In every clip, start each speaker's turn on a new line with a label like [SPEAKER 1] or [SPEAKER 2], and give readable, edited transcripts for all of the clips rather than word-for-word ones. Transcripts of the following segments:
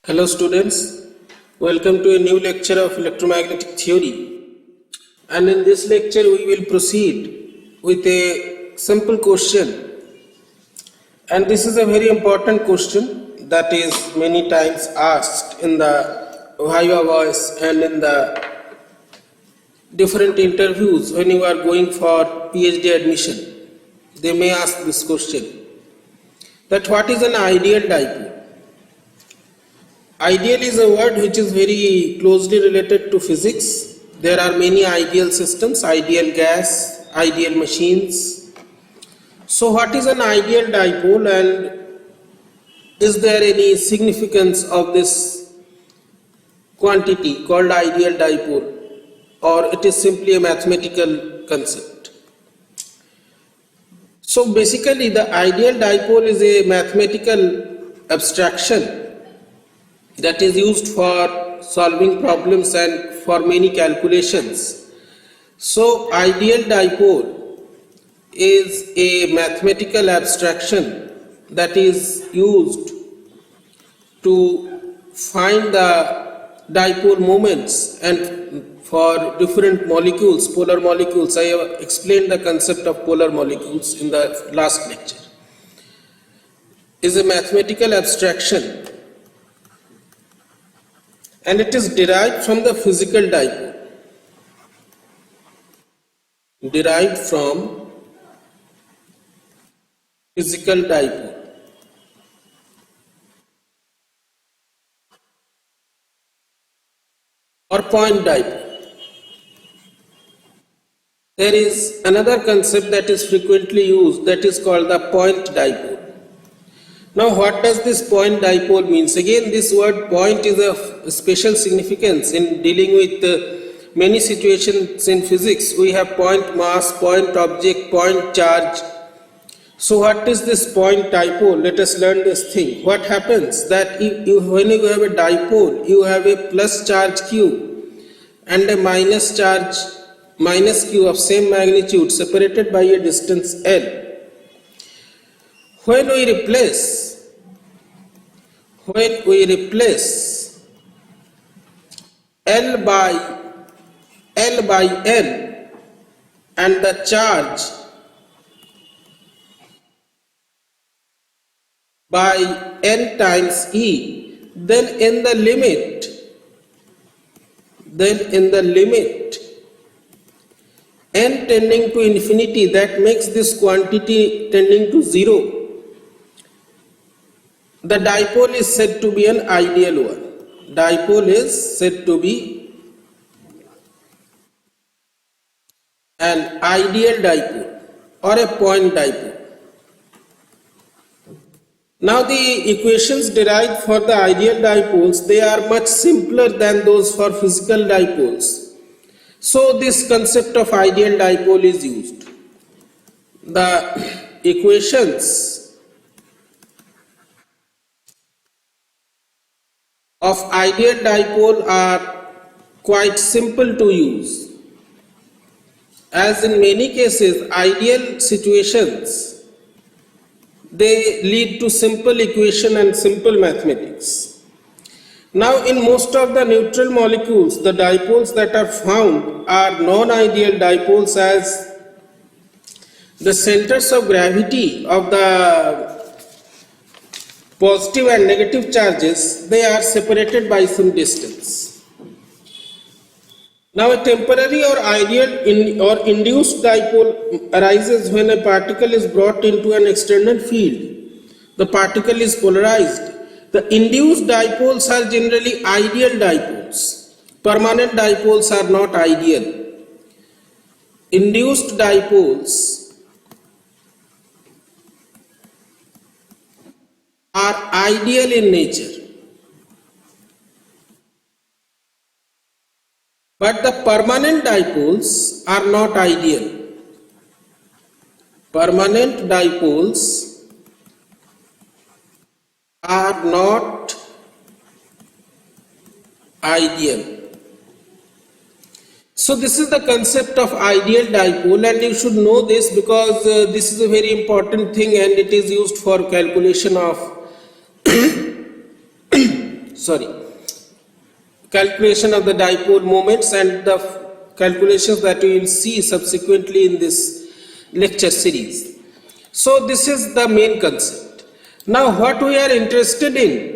[SPEAKER 1] Hello students, welcome to a new lecture of electromagnetic theory, and in this lecture we will proceed with a simple question, and this is a very important question that is many times asked in the Viva voice and in the different interviews when you are going for PhD admission. They may ask this question, that what is an ideal dipole? Ideal is a word which is very closely related to physics. There are many ideal systems, ideal gas, ideal machines. So what is an ideal dipole, and is there any significance of this quantity called ideal dipole, or it is simply a mathematical concept? So basically the ideal dipole is a mathematical abstraction that is used for solving problems and for many calculations. So ideal dipole is a mathematical abstraction that is used to find the dipole moments, and for different molecules, polar molecules. I have explained the concept of polar molecules in the last lecture. Is a mathematical abstraction, and it is derived from the physical dipole. Derived from physical dipole. Or point dipole. There is another concept that is frequently used, that is called the point dipole. Now what does this point dipole means? Again, this word point is of special significance in dealing with many situations in physics. We have point mass, point object, point charge. So what is this point dipole? Let us learn this thing. What happens that when you have a dipole, you have a plus charge q and a minus charge minus q of same magnitude separated by a distance l. When we replace L by N and the charge by N times E, then in the limit N tending to infinity, that makes this quantity tending to 0, the dipole is said to be an ideal one. Dipole is said to be an ideal dipole or a point dipole. Now the equations derived for the ideal dipoles, they are much simpler than those for physical dipoles. So this concept of ideal dipole is used. The equations of ideal dipole are quite simple to use, as in many cases ideal situations, they lead to simple equation and simple mathematics. Now in most of the neutral molecules, the dipoles that are found are non-ideal dipoles, as the centers of gravity of the positive and negative charges, they are separated by some distance. Now a temporary or ideal or induced dipole arises when a particle is brought into an external field. The particle is polarized. The induced dipoles are generally ideal dipoles. Permanent dipoles are not ideal. Induced dipoles are ideal in nature, but the permanent dipoles are not ideal. Permanent dipoles are not ideal. So this is the concept of ideal dipole, and you should know this because this is a very important thing and it is used for calculation of sorry, calculation of the dipole moments and the calculations that we will see subsequently in this lecture series. So this is the main concept. Now what we are interested in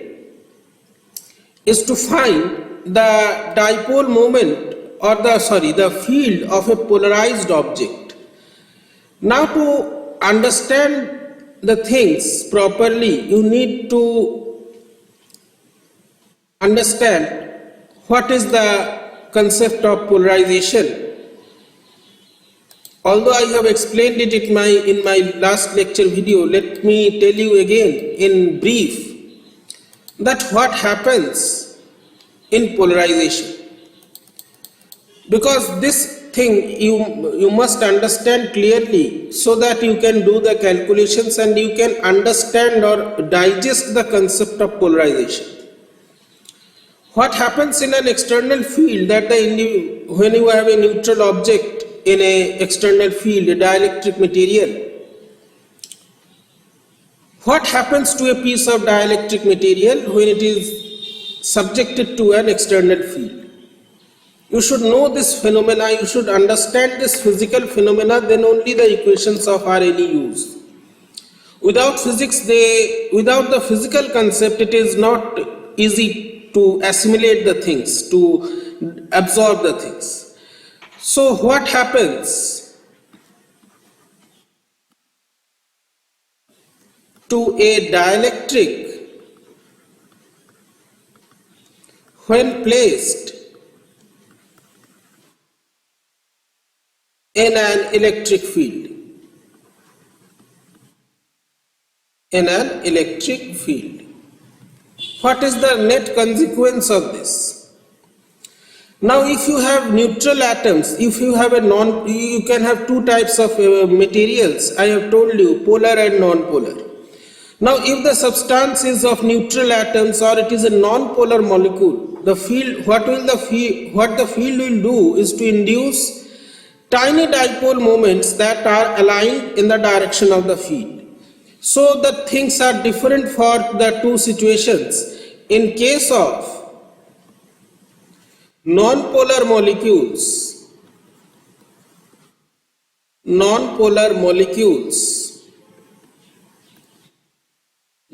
[SPEAKER 1] is to find the dipole moment or the field of a polarized object. Now to understand the things properly, you need to understand what is the concept of polarization. Although I have explained it in my last lecture video, let me tell you again in brief that what happens in polarization. Because this thing you must understand clearly so that you can do the calculations and you can understand or digest the concept of polarization. What happens in an external field that when you have a neutral object in an external field, a dielectric material, what happens to a piece of dielectric material when it is subjected to an external field? You should know this phenomena, you should understand this physical phenomena, then only the equations of are any use. Without without the physical concept, it is not easy to assimilate the things, to absorb the things. So what happens to a dielectric when placed in an electric field? In an electric field. What is the net consequence of this? Now if you have neutral atoms, if you have you can have two types of materials, I have told you, polar and non-polar. Now if the substance is of neutral atoms or it is a non-polar molecule, the field, what the field will do is to induce tiny dipole moments that are aligned in the direction of the field. So the things are different for the two situations. In case of non-polar molecules,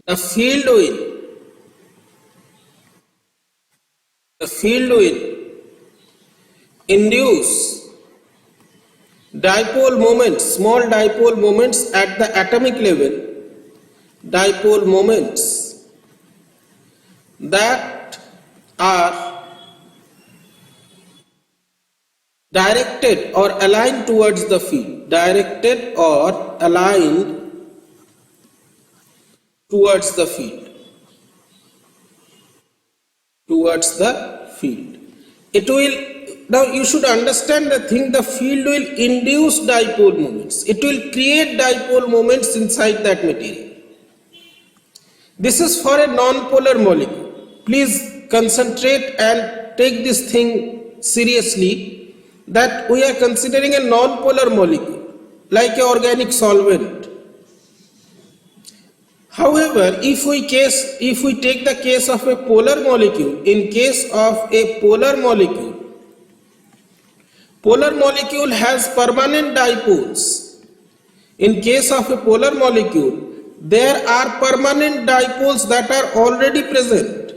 [SPEAKER 1] the field will induce dipole moments, small dipole moments at the atomic level, dipole moments that are directed or aligned towards the field, directed or aligned towards the field, It will, now you should understand the thing, the field will induce dipole moments, it will create dipole moments inside that material. This is for a non-polar molecule. Please concentrate and take this thing seriously, that we are considering a non-polar molecule like an organic solvent. However, if we take the case of a polar molecule, in case of a polar molecule has permanent dipoles. In case of a polar molecule, there are permanent dipoles that are already present.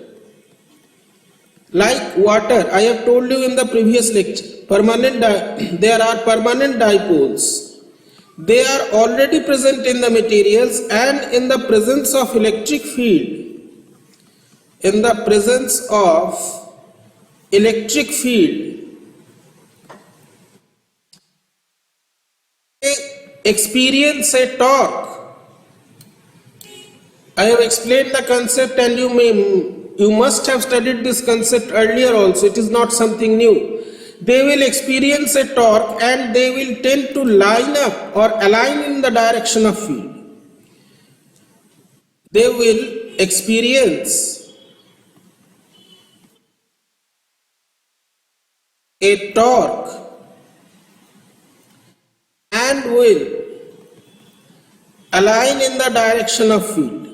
[SPEAKER 1] Like water, I have told you in the previous lecture, there are permanent dipoles. They are already present in the materials, and in the presence of electric field, they experience a torque. I have explained the concept and you must have studied this concept earlier also. It is not something new. They will experience a torque and they will tend to line up or align in the direction of field. They will experience a torque and will align in the direction of field.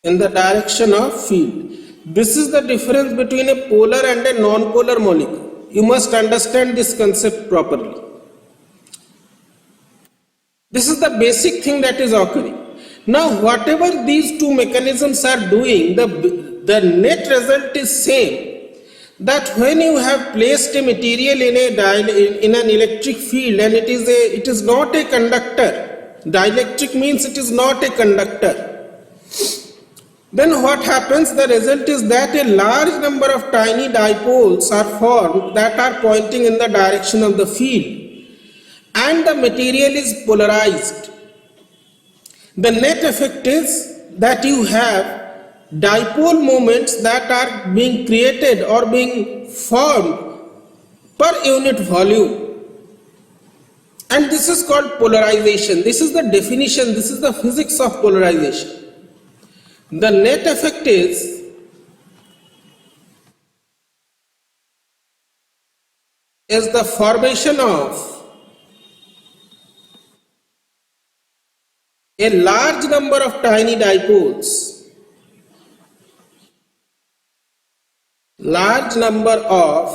[SPEAKER 1] in the direction of field. This is the difference between a polar and a non-polar molecule. You must understand this concept properly. This is the basic thing that is occurring. Now whatever these two mechanisms are doing, the net result is same. That when you have placed a material in an electric field and it is not a conductor, dielectric means it is not a conductor, then what happens? The result is that a large number of tiny dipoles are formed that are pointing in the direction of the field, and the material is polarized. The net effect is that you have dipole moments that are being created or being formed per unit volume, and this is called polarization. This is the definition, this is the physics of polarization. The net effect is the formation of a large number of tiny dipoles. Large number of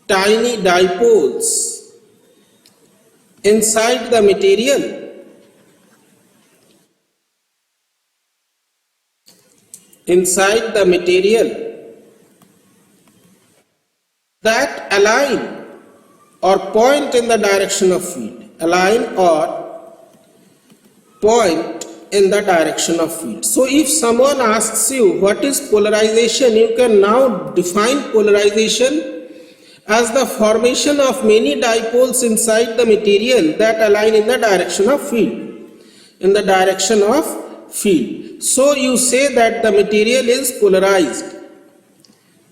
[SPEAKER 1] tiny dipoles inside the material that align or point in the direction of field. Align or point in the direction of field. So if someone asks you what is polarization, you can now define polarization as the formation of many dipoles inside the material that align in the direction of field. So you say that the material is polarized.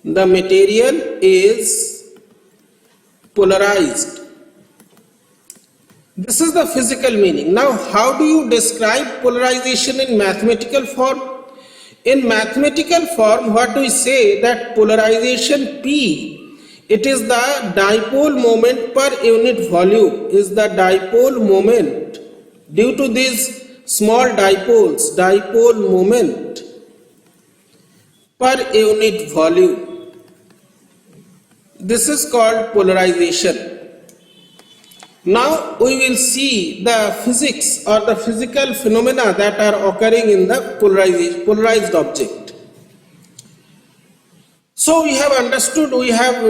[SPEAKER 1] The material is polarized. This is the physical meaning. Now, how do you describe polarization in mathematical form? In mathematical form, what we say that polarization P, it is the dipole moment per unit volume, is the dipole moment due to these small dipoles, dipole moment per unit volume. This is called polarization. Now we will see the physics or the physical phenomena that are occurring in the polarized object. So we have understood, we are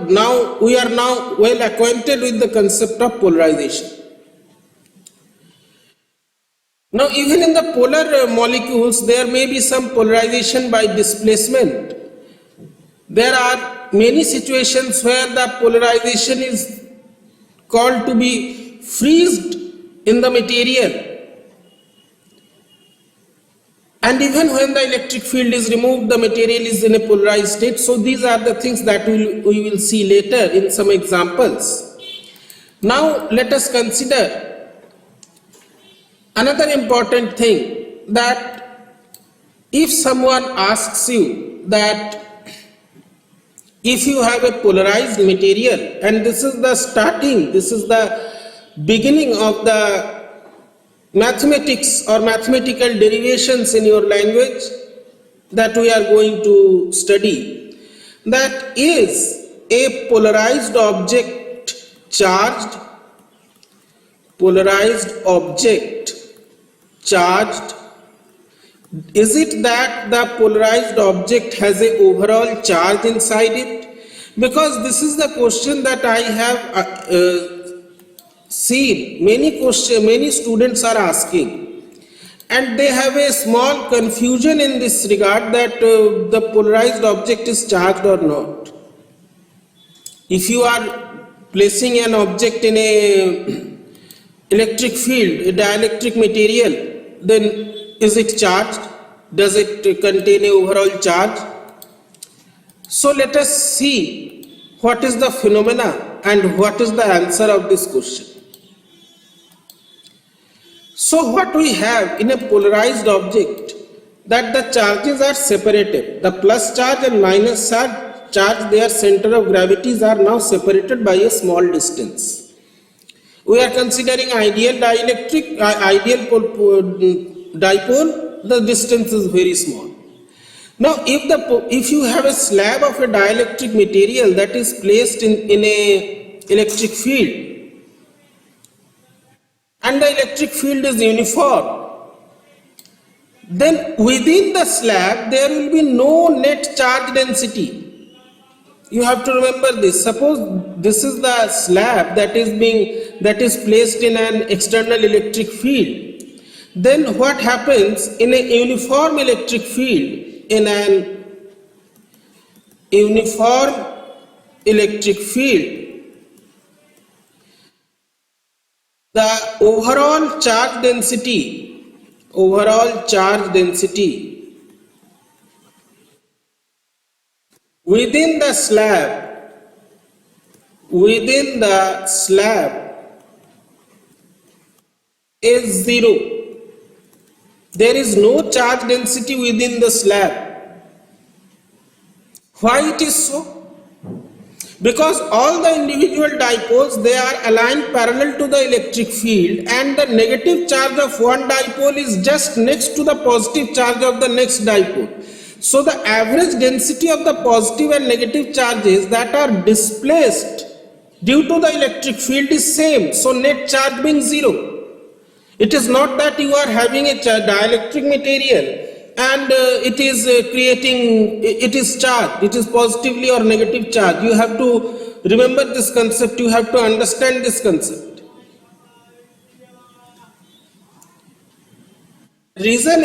[SPEAKER 1] now well acquainted with the concept of polarization. Now even in the polar molecules there may be some polarization by displacement. There are many situations where the polarization is called to be freezed in the material, and even when the electric field is removed, the material is in a polarized state. So these are the things that we will see later in some examples. Now let us consider another important thing, that if someone asks you that if you have a polarized material, and this is the beginning of the mathematics or mathematical derivations in your language that we are going to study, that is a polarized object charged, is it that the polarized object has a overall charge inside it? Because this is the question that I have seen many students are asking, and they have a small confusion in this regard, that the polarized object is charged or not. If you are placing an object in a electric field, a dielectric material, then is it charged? Does it contain an overall charge? So let us see what is the phenomena and what is the answer of this question. So what we have in a polarized object, that the charges are separated. The plus charge and minus charge, their center of gravities are now separated by a small distance. we are considering ideal dielectric, dipole, the distance is very small. Now if you have a slab of a dielectric material that is placed in a electric field, and the electric field is uniform, then within the slab there will be no net charge density. You have to remember this. Suppose this is the slab that is placed in an external electric field. Then what happens in a uniform electric field? In an uniform electric field, the overall charge density within the slab is zero. There is no charge density within the slab. Why it is so? Because all the individual dipoles, they are aligned parallel to the electric field, and the negative charge of one dipole is just next to the positive charge of the next dipole. So the average density of the positive and negative charges that are displaced due to the electric field is same. So net charge being zero. It is not that you are having a dielectric material and it is charged, it is positively or negative charge. You have to remember this concept, you have to understand this concept. The reason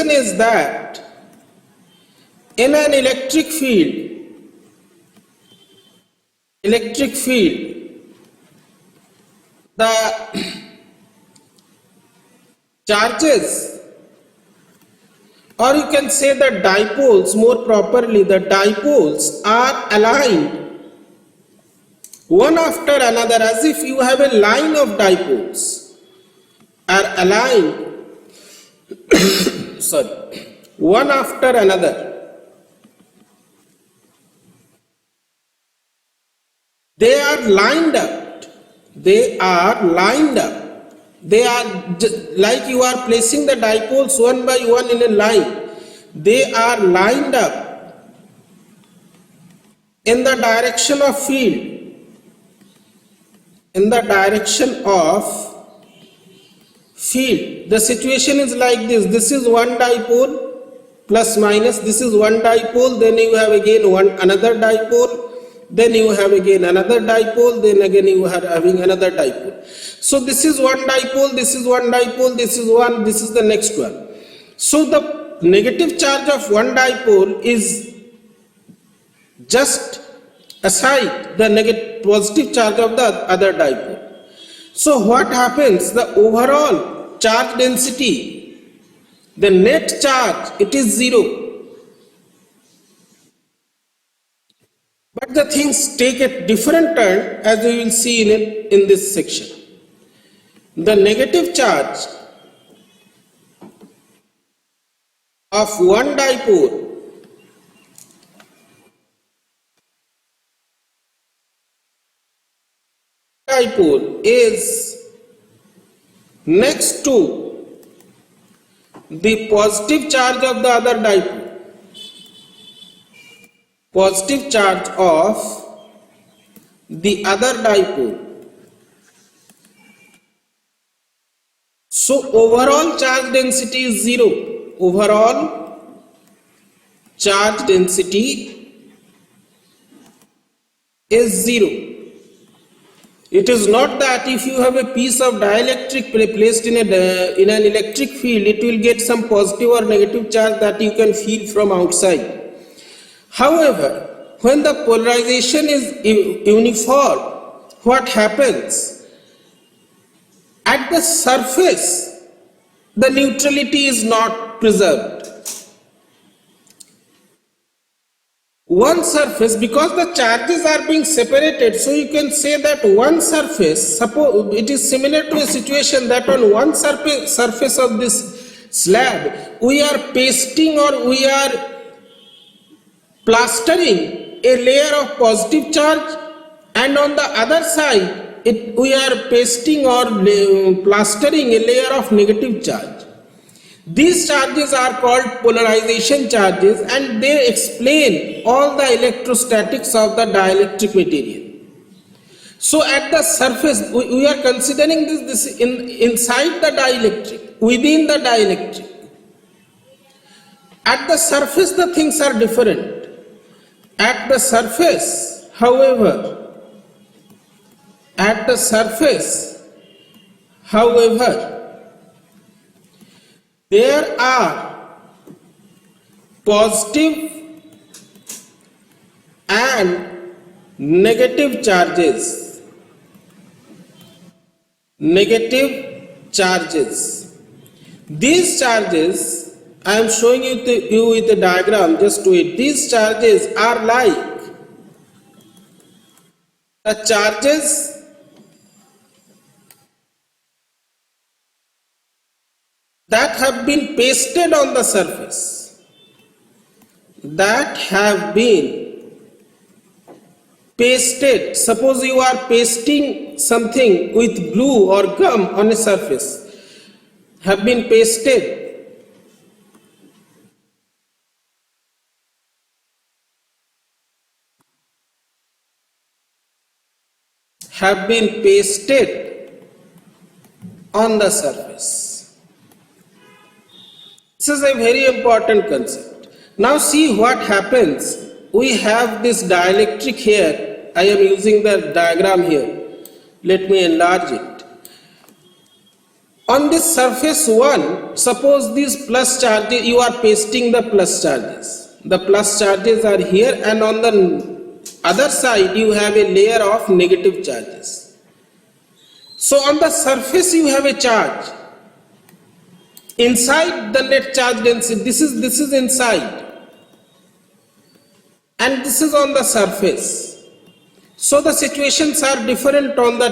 [SPEAKER 1] is that in an electric field, the charges, or you can say the dipoles, more properly, the dipoles are aligned one after another, as if you have a line of dipoles are aligned one after another. They are lined up. They are like you are placing the dipoles one by one in a line. They are lined up in the direction of field. The situation is like this. This is one dipole plus minus. This is one dipole. Then you have again another dipole. Then you have again another dipole, then again you are having another dipole. So this is one dipole, this is one dipole, this is one, this is the next one. So the negative charge of one dipole is just aside the positive charge of the other dipole. So what happens? The overall charge density, the net charge, it is zero. But the things take a different turn, as we will see in this section. The negative charge of one dipole is next to the positive charge of the other dipole. Positive charge of the other dipole. So overall charge density is zero. Overall charge density is zero. It is not that if you have a piece of dielectric placed in an electric field, it will get some positive or negative charge that you can feel from outside. However, when the polarization is uniform, what happens? At the surface, the neutrality is not preserved. One surface, because the charges are being separated, so you can say that one surface, suppose it is similar to a situation that on one surface of this slab, we are pasting or we are plastering a layer of positive charge, and on the other side we are pasting or plastering a layer of negative charge. These charges are called polarization charges, and they explain all the electrostatics of the dielectric material. So at the surface we are considering this inside the dielectric, within the dielectric. At the surface the things are different. At the surface, however, there are positive and negative charges. These charges, I am showing you with a diagram, just wait. These charges are like the charges that have been pasted on the surface. Suppose you are pasting something with glue or gum on a surface, have been pasted. On the surface. This is a very important concept. Now see what happens. We have this dielectric here. I am using the diagram here. Let me enlarge it. On this surface 1, suppose these plus charges, you are pasting the plus charges. The plus charges are here, and on the other side you have a layer of negative charges. So on the surface you have a charge. Inside the net charge density, this is inside, and this is on the surface. So the situations are different on the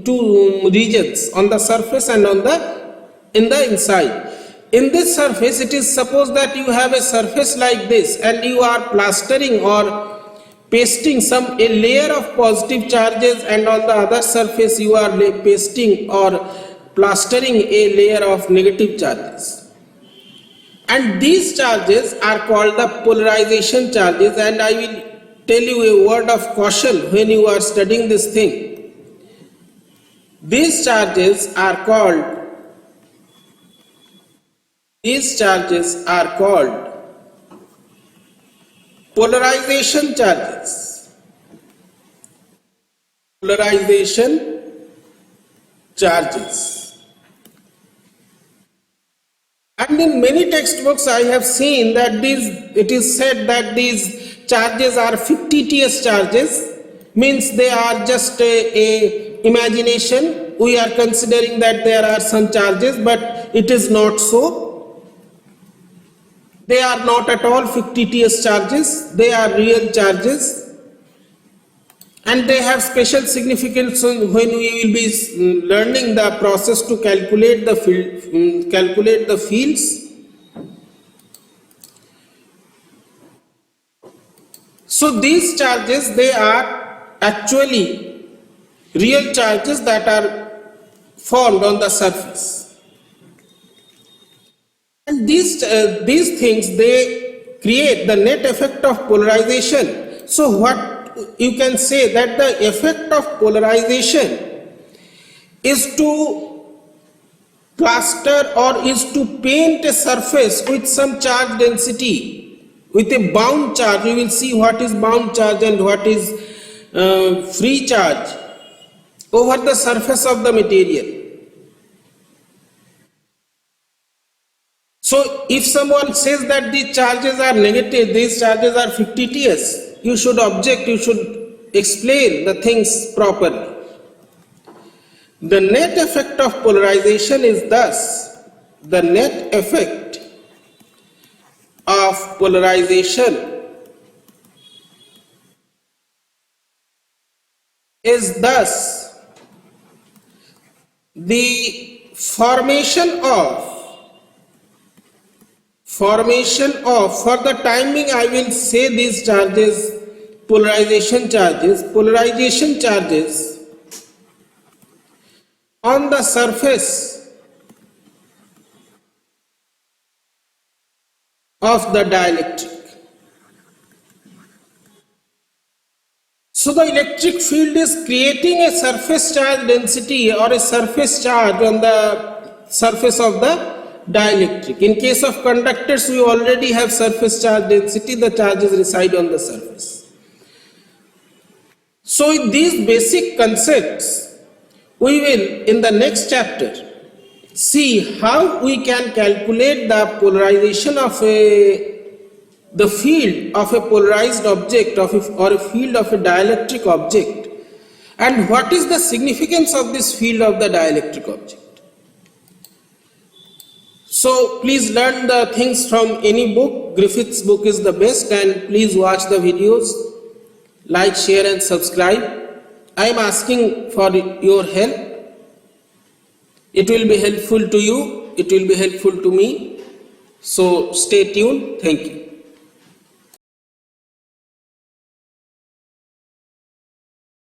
[SPEAKER 1] two regions, on the surface and in the inside. In this surface, it is suppose that you have a surface like this, and you are plastering or pasting a layer of positive charges, and on the other surface you are pasting or plastering a layer of negative charges. And these charges are called the polarization charges, and I will tell you a word of caution when you are studying this thing. These charges are called polarization charges. And in many textbooks I have seen that it is said that these charges are fictitious charges, means they are just a imagination. We are considering that there are some charges, but it is not so. They are not at all fictitious charges, they are real charges. And they have special significance when we will be learning the process to calculate the fields. So these charges, they are actually real charges that are formed on the surface. And these things, they create the net effect of polarization. So what you can say that the effect of polarization is to plaster or is to paint a surface with some charge density, with a bound charge. We will see what is bound charge and what is free charge over the surface of the material. So if someone says that these charges are negative, these charges are fictitious, you should object, you should explain the things properly. The net effect of polarization is thus, the net effect of polarization is thus the formation of, for the timing I will say these charges polarization charges on the surface of the dielectric. So the electric field is creating a surface charge density or a surface charge on the surface of the dielectric. In case of conductors, we already have surface charge density, the charges reside on the surface. So with these basic concepts, we will in the next chapter see how we can calculate the polarization of the field of a polarized object or a field of a dielectric object, and what is the significance of this field of the dielectric object. So please learn the things from any book. Griffith's book is the best, and please watch the videos, like, share and subscribe. I am asking for your help. It will be helpful to you, it will be helpful to me. So stay tuned. Thank you.